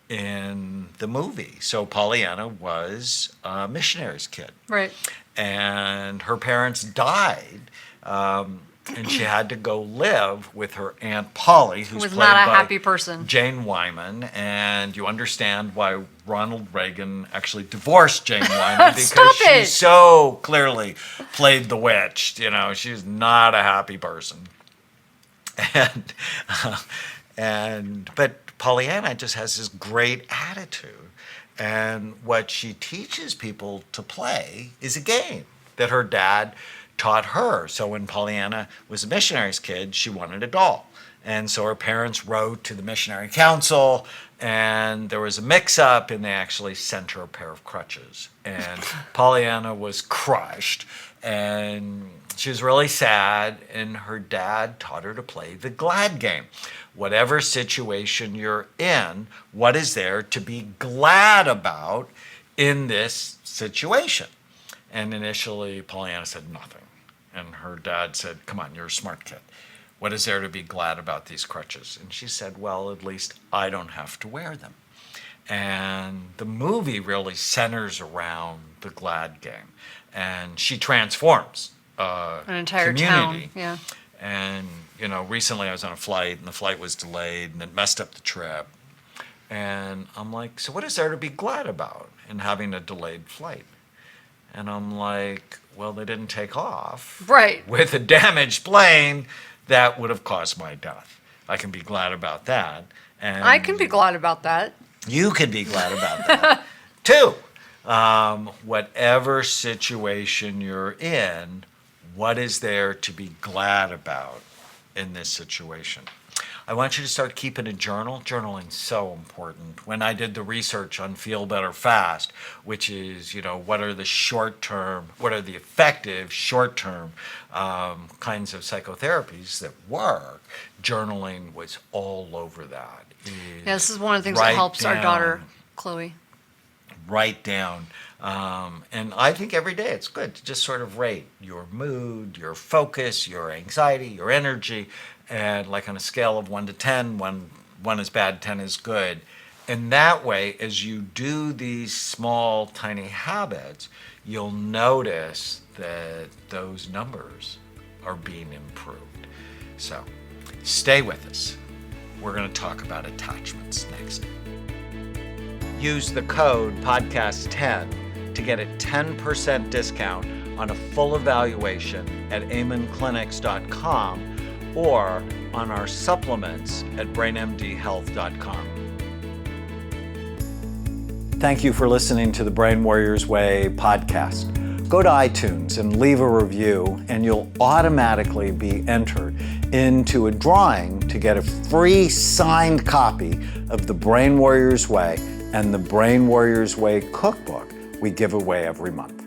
in the movie. So Pollyanna was a missionary's kid. Right. And her parents died, and she had to go live with her Aunt Polly, who's Was played not a by happy person. Jane Wyman. And you understand why Ronald Reagan actually divorced Jane Wyman, because Stop she it! so clearly played the witch. You know, she's not a happy person. But Pollyanna just has this great attitude. And what she teaches people to play is a game that her dad taught her. So when Pollyanna was a missionary's kid, she wanted a doll. And so her parents wrote to the missionary council, and there was a mix-up, and they actually sent her a pair of crutches. And Pollyanna was crushed, and she was really sad, and her dad taught her to play the glad game. Whatever situation you're in, what is there to be glad about in this situation? And initially, Pollyanna said nothing. And her dad said, come on, you're a smart kid. What is there to be glad about these crutches? And she said, well, at least I don't have to wear them. And the movie really centers around the glad game. And she transforms An entire community. town. Yeah. And, you know, recently I was on a flight, and the flight was delayed, and it messed up the trip. And I'm like, so what is there to be glad about in having a delayed flight? And I'm like, well, they didn't take off. Right. With a damaged plane that would have caused my death. I can be glad about that. And I can be glad about that. you can be glad about that, too. Whatever situation you're in, what is there to be glad about in this situation? I want you to start keeping a journal. Journaling's so important. When I did the research on Feel Better Fast, which is, you know, what are the effective short-term kinds of psychotherapies that work, journaling was all over that. Yeah, this is one of the things that Write helps our down- daughter, Chloe. Write down. And I think every day it's good to just sort of rate your mood, your focus, your anxiety, your energy, and like on a scale of 1 to 10, 1 is bad, 10 is good. And that way, as you do these small, tiny habits, you'll notice that those numbers are being improved. So stay with us. We're going to talk about attachments next. Use the code podcast10 to get a 10% discount on a full evaluation at amenclinics.com or on our supplements at brainmdhealth.com. Thank you for listening to the Brain Warriors Way podcast. Go to iTunes and leave a review, and you'll automatically be entered into a drawing to get a free signed copy of the Brain Warriors Way and the Brain Warriors Way cookbook we give away every month.